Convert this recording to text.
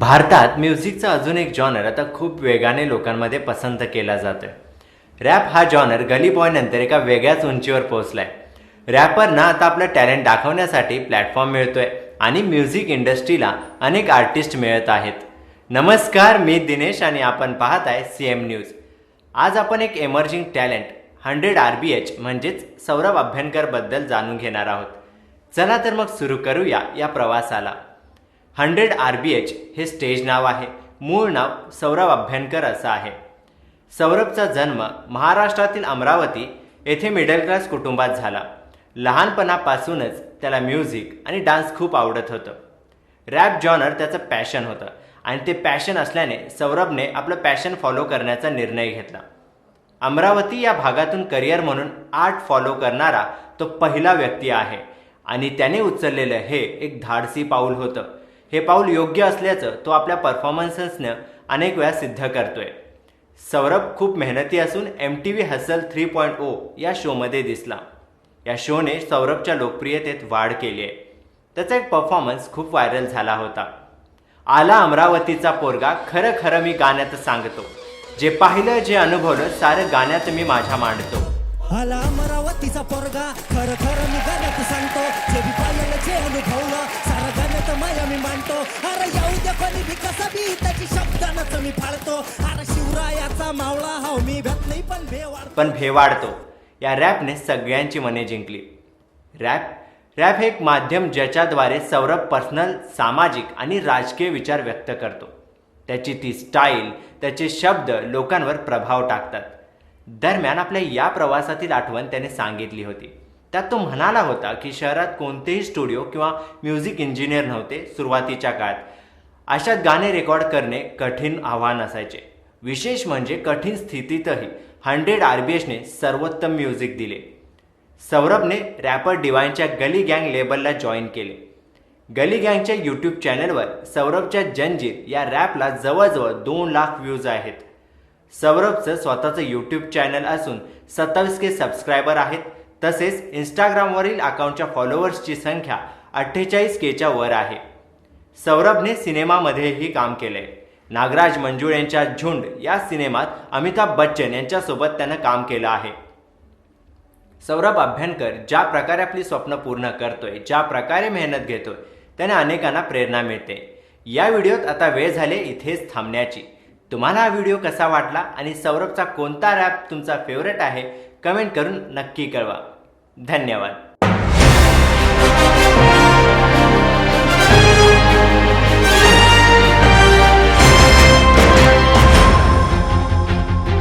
भारतात म्युझिकचा अजून एक जॉनर आता खूप वेगाने लोकांमध्ये पसंत केला जातोय. रॅप हा जॉनर गली बॉय नंतर एका वेगळ्याच उंचीवर पोहोचलाय. रॅपरना आता आपलं टॅलेंट दाखवण्यासाठी प्लॅटफॉर्म मिळतोय आणि म्युझिक इंडस्ट्रीला अनेक आर्टिस्ट मिळत आहेत. नमस्कार, मी दिनेश आणि आपण पाहत आहे CM न्यूज. आज आपण एक एमर्जिंग टॅलेंट 100 RBH म्हणजेच सौरभ अभ्यंकर बद्दल जाणून घेणार आहोत. चला तर मग सुरू करूया या प्रवासाला. 100 RBH हे स्टेज नाव आहे. मूळ नाव सौरभ अभ्यंकर असं आहे. सौरभचा जन्म महाराष्ट्रातील अमरावती येथे मिडल क्लास कुटुंबात झाला. लहानपणापासूनच त्याला म्युझिक आणि डान्स खूप आवडत होतं. रॅप जॉनर त्याचं पॅशन होतं आणि ते पॅशन असल्याने सौरभने आपलं पॅशन फॉलो करण्याचा निर्णय घेतला. अमरावती या भागातून करिअर म्हणून आर्ट फॉलो करणारा तो पहिला व्यक्ती आहे आणि त्याने उचललेलं हे एक धाडसी पाऊल होतं. हे पाऊल योग्य असल्याचं तो आपल्या परफॉर्मन्सेसनं अनेक वेळा सिद्ध करतोय. सौरभ खूप मेहनती असून MTV हसल 3.0 या शोमध्ये दिसला. या शोने सौरभच्या लोकप्रियतेत वाढ केली आहे. त्याचा एक परफॉर्मन्स खूप व्हायरल झाला होता. आला अमरावतीचा पोरगा, खरं खरं मी गाण्यात सांगतो, जे पाहिलं जे अनुभवलं सारं गाण्यात मी माझ्या मांडतो. आला अमरावतीचा पोरगा, खरं खरं मी गाण्यात सांगतो, जे बी पाहिलं जे अनुभवलं सारं गाण्यात माया मी मांडतो. अरे येऊ दे कोणी बी कसा बी त्याची शब्दानच मी फाळतो. अरे शिवरायाचा मावळा हाव मी भेट नाही पण भेवाडतो. या रॅपने सगळ्यांची मने जिंकली. रॅप हे एक माध्यम ज्याच्याद्वारे सौरभ पर्सनल, सामाजिक आणि राजकीय विचार व्यक्त करतो. त्याची ती स्टाईल, त्याचे शब्द लोकांवर प्रभाव टाकतात. दरम्यान आपल्या या प्रवासातील आठवण त्याने सांगितली होती. त्यात तो म्हणाला होता की शहरात कोणतेही स्टुडिओ किंवा म्युझिक इंजिनियर नव्हते. सुरुवातीच्या काळात अशात गाणे रेकॉर्ड करणे कठीण आव्हान असायचे. विशेष म्हणजे कठीण स्थितीतही 100 RBHने सर्वोत्तम म्युझिक दिले. सौरभने रॅपर डिवाइनच्या गली गँग लेबलला जॉईन केले. गली गँगच्या यूट्यूब चॅनलवर सौरभच्या जंजीर या रॅपला जवळजवळ 2 लाख व्ह्यूज आहेत. सौरभचं स्वतःचं यूट्यूब चॅनल असून 27K सबस्क्रायबर आहेत. तसेच इंस्टाग्रामवरील अकाउंटच्या फॉलोअर्सची संख्या 48Kच्या वर आहे. सौरभने सिनेमामध्येही काम केलंय. नागराज मंजुळेंच्या झुंड या सिनेमात अमिताभ बच्चन यांच्यासोबत त्यानं काम केलं आहे. सौरभ अभ्यंकर ज्या प्रकारे आपली स्वप्न पूर्ण करतोय, ज्या प्रकारे मेहनत घेतोय, त्याने अनेकांना प्रेरणा मिळते. या व्हिडिओत आता वेळ झाली इथेच थांबण्याची. तुम्हाला हा व्हिडिओ कसा वाटला आणि सौरभचा कोणता रॅप तुमचा फेवरेट आहे कमेंट करून नक्की कळवा. धन्यवाद.